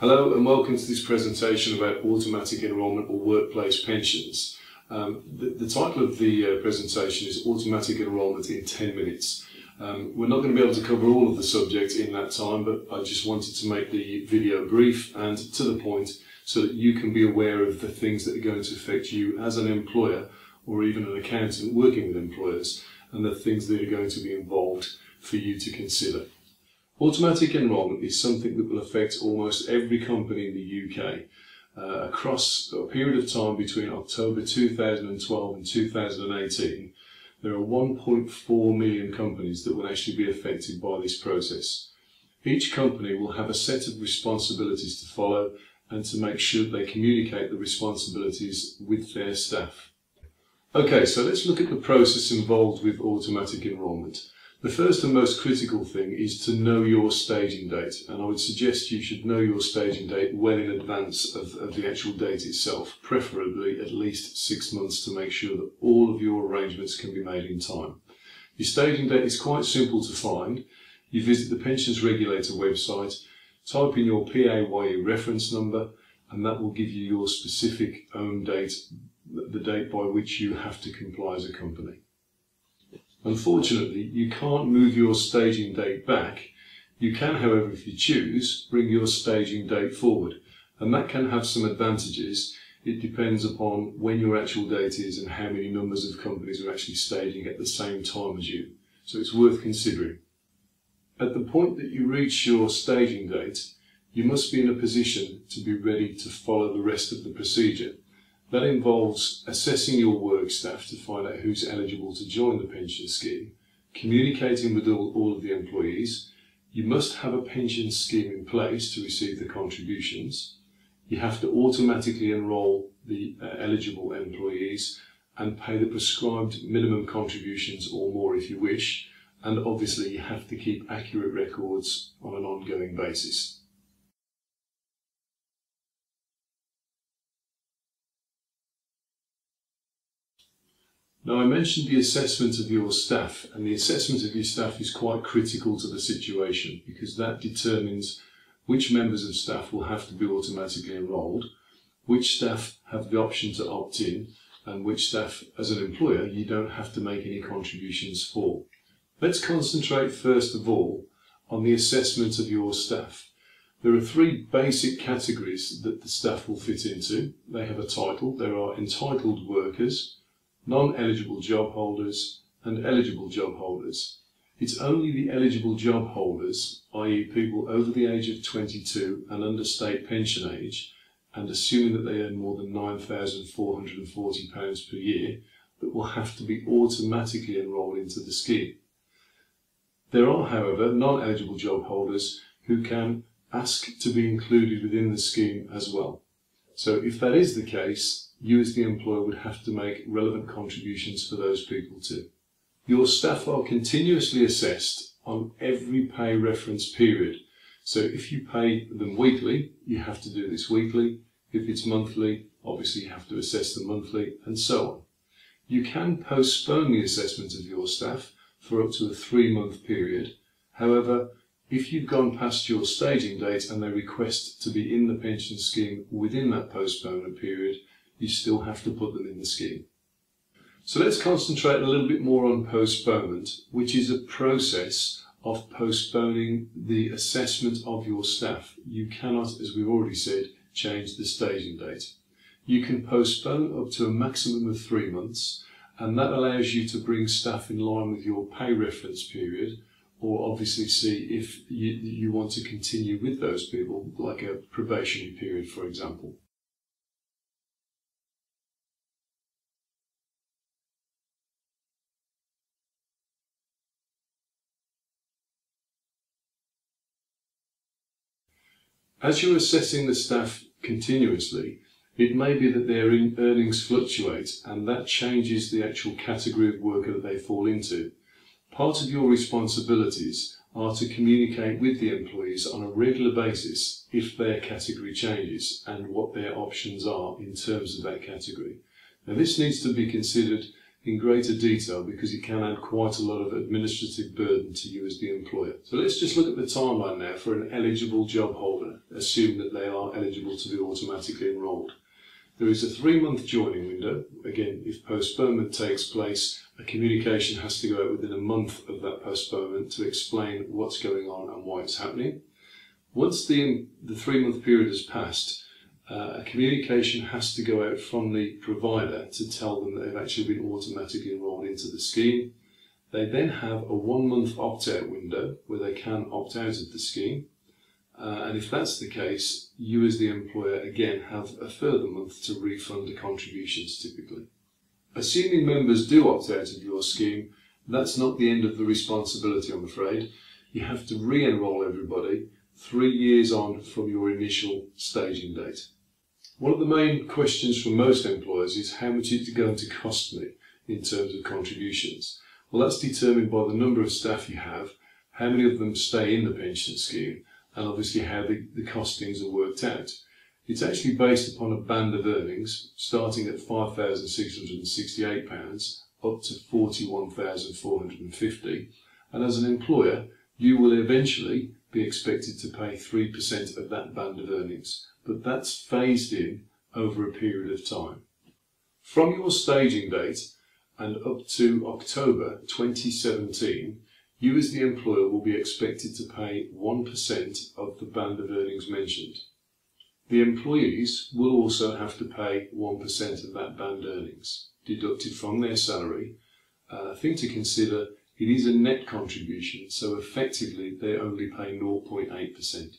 Hello and welcome to this presentation about automatic enrolment or workplace pensions. The title of the presentation is Automatic Enrolment in 10 minutes. We're not going to be able to cover all of the subject in that time, but I just wanted to make the video brief and to the point so that you can be aware of the things that are going to affect you as an employer or even an accountant working with employers, and the things that are going to be involved for you to consider. Automatic enrolment is something that will affect almost every company in the UK. Across a period of time between October 2012 and 2018, there are 1.4 million companies that will actually be affected by this process. Each company will have a set of responsibilities to follow and to make sure they communicate the responsibilities with their staff. Okay, so let's look at the process involved with automatic enrolment. The first and most critical thing is to know your staging date, and I would suggest you should know your staging date well in advance of the actual date itself, preferably at least 6 months, to make sure that all of your arrangements can be made in time. Your staging date is quite simple to find. You visit the Pensions Regulator website, type in your PAYE reference number, and that will give you your specific own date, the date by which you have to comply as a company. Unfortunately, you can't move your staging date back. You can, however, if you choose, bring your staging date forward, and that can have some advantages. It depends upon when your actual date is and how many numbers of companies are actually staging at the same time as you. So it's worth considering. At the point that you reach your staging date, you must be in a position to be ready to follow the rest of the procedure. That involves assessing your work staff to find out who's eligible to join the pension scheme, communicating with all of the employees. You must have a pension scheme in place to receive the contributions. You have to automatically enrol the eligible employees and pay the prescribed minimum contributions or more if you wish. And obviously you have to keep accurate records on an ongoing basis. Now, I mentioned the assessment of your staff, and the assessment of your staff is quite critical to the situation because that determines which members of staff will have to be automatically enrolled, which staff have the option to opt in, and which staff, as an employer, you don't have to make any contributions for. Let's concentrate first of all on the assessment of your staff. There are 3 basic categories that the staff will fit into. They have a title. There are entitled workers, non-eligible job holders and eligible job holders. It's only the eligible job holders, i.e. people over the age of 22 and under state pension age, and assuming that they earn more than £9,440 per year, that will have to be automatically enrolled into the scheme. There are, however, non-eligible job holders who can ask to be included within the scheme as well. So if that is the case, you as the employer would have to make relevant contributions for those people too. Your staff are continuously assessed on every pay reference period. So if you pay them weekly, you have to do this weekly. If it's monthly, obviously you have to assess them monthly, and so on. You can postpone the assessment of your staff for up to a 3-month period. However, if you've gone past your staging date and they request to be in the pension scheme within that postponement period, you still have to put them in the scheme. So let's concentrate a little bit more on postponement, which is a process of postponing the assessment of your staff. You cannot, as we've already said, change the staging date. You can postpone up to a maximum of 3 months, and that allows you to bring staff in line with your pay reference period, or obviously see if you want to continue with those people, like a probationary period, for example. As you're assessing the staff continuously, it may be that their earnings fluctuate, and that changes the actual category of worker that they fall into. Part of your responsibilities are to communicate with the employees on a regular basis if their category changes and what their options are in terms of that category. Now, this needs to be considered in greater detail because it can add quite a lot of administrative burden to you as the employer. So let's just look at the timeline now for an eligible job holder, assuming that they are eligible to be automatically enrolled. There is a 3-month joining window. Again, if postponement takes place, a communication has to go out within a month of that postponement to explain what's going on and why it's happening. Once the 3-month period has passed, a communication has to go out from the provider to tell them that they've actually been automatically enrolled into the scheme. They then have a 1-month opt-out window where they can opt out of the scheme. And if that's the case, you as the employer again have a further month to refund the contributions typically. Assuming members do opt out of your scheme, that's not the end of the responsibility, I'm afraid. You have to re-enroll everybody 3 years on from your initial staging date. One of the main questions from most employers is how much is it going to cost me in terms of contributions? Well, that's determined by the number of staff you have, how many of them stay in the pension scheme, and obviously how the costings are worked out. It's actually based upon a band of earnings starting at £5,668 up to £41,450, and as an employer you will eventually be expected to pay 3% of that band of earnings, but that's phased in over a period of time. From your staging date and up to October 2017, you as the employer will be expected to pay 1% of the band of earnings mentioned. The employees will also have to pay 1% of that band earnings, deducted from their salary. A thing to consider, it is a net contribution, so effectively they only pay 0.8%.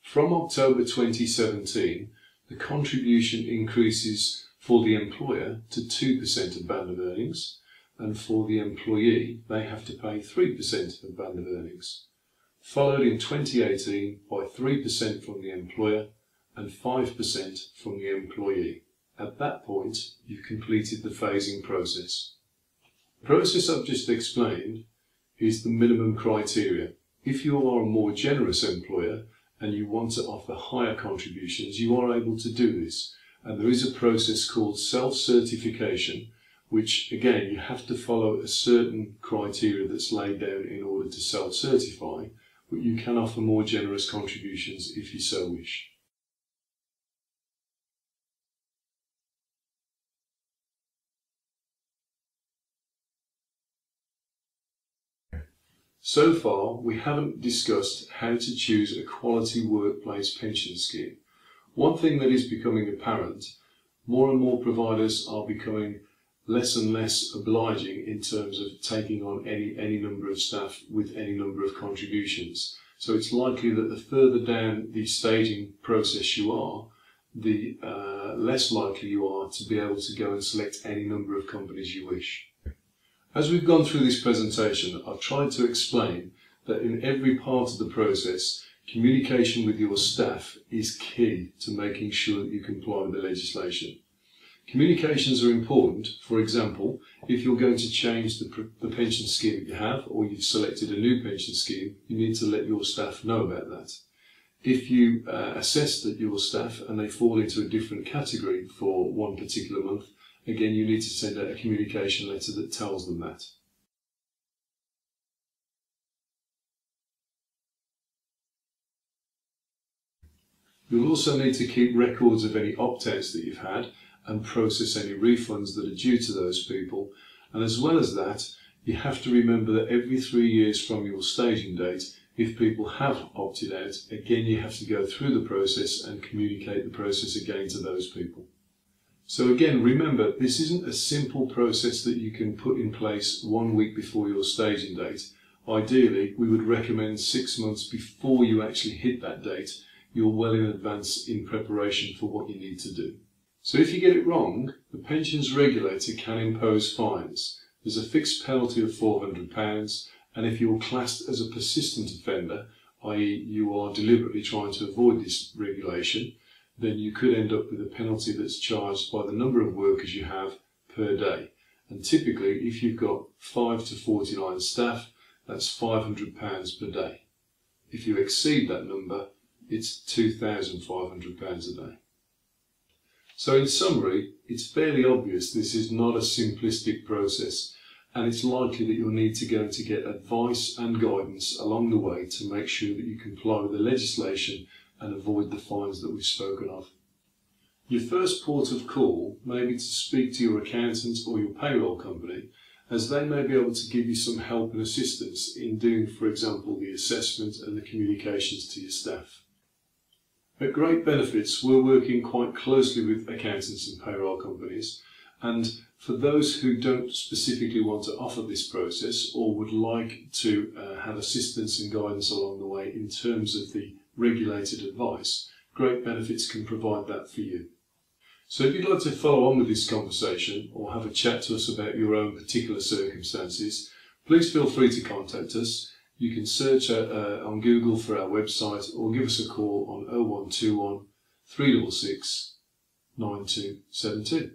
From October 2017, the contribution increases for the employer to 2% of band of earnings, and for the employee they have to pay 3% of band of earnings, followed in 2018 by 3% from the employer and 5% from the employee. At that point, you've completed the phasing process. The process I've just explained is the minimum criteria. If you are a more generous employer and you want to offer higher contributions, you are able to do this. And there is a process called self-certification, which again you have to follow a certain criteria that's laid down in order to self-certify, but you can offer more generous contributions if you so wish. So far, we haven't discussed how to choose a quality workplace pension scheme. One thing that is becoming apparent, more and more providers are becoming less and less obliging in terms of taking on any number of staff with any number of contributions. So it's likely that the further down the staging process you are, the less likely you are to be able to go and select any number of companies you wish. As we've gone through this presentation, I've tried to explain that in every part of the process, communication with your staff is key to making sure that you comply with the legislation. Communications are important. For example, if you're going to change the pension scheme that you have, or you've selected a new pension scheme, you need to let your staff know about that. If you assess that your staff and they fall into a different category for one particular month, again you need to send out a communication letter that tells them that. You'll also need to keep records of any opt-outs that you've had and process any refunds that are due to those people. And as well as that, you have to remember that every 3 years from your staging date, if people have opted out, again you have to go through the process and communicate the process again to those people. So again, remember, this isn't a simple process that you can put in place 1 week before your staging date. Ideally, we would recommend 6 months before you actually hit that date, you're well in advance in preparation for what you need to do. So if you get it wrong, the pensions regulator can impose fines. There's a fixed penalty of £400, and if you're classed as a persistent offender, i.e. you are deliberately trying to avoid this regulation, then you could end up with a penalty that's charged by the number of workers you have per day. And typically, if you've got 5 to 49 staff, that's £500 per day. If you exceed that number, it's £2,500 a day. So in summary, it's fairly obvious this is not a simplistic process, and it's likely that you'll need to go to get advice and guidance along the way to make sure that you comply with the legislation and avoid the fines that we've spoken of. Your first port of call may be to speak to your accountant or your payroll company, as they may be able to give you some help and assistance in doing, for example, the assessment and the communications to your staff. At Grape Benefits, we're working quite closely with accountants and payroll companies, and for those who don't specifically want to offer this process or would like to have assistance and guidance along the way in terms of the regulated advice, Grape Benefits can provide that for you. So if you'd like to follow on with this conversation or have a chat to us about your own particular circumstances, please feel free to contact us. You can search on Google for our website or give us a call on 0121 366 9272.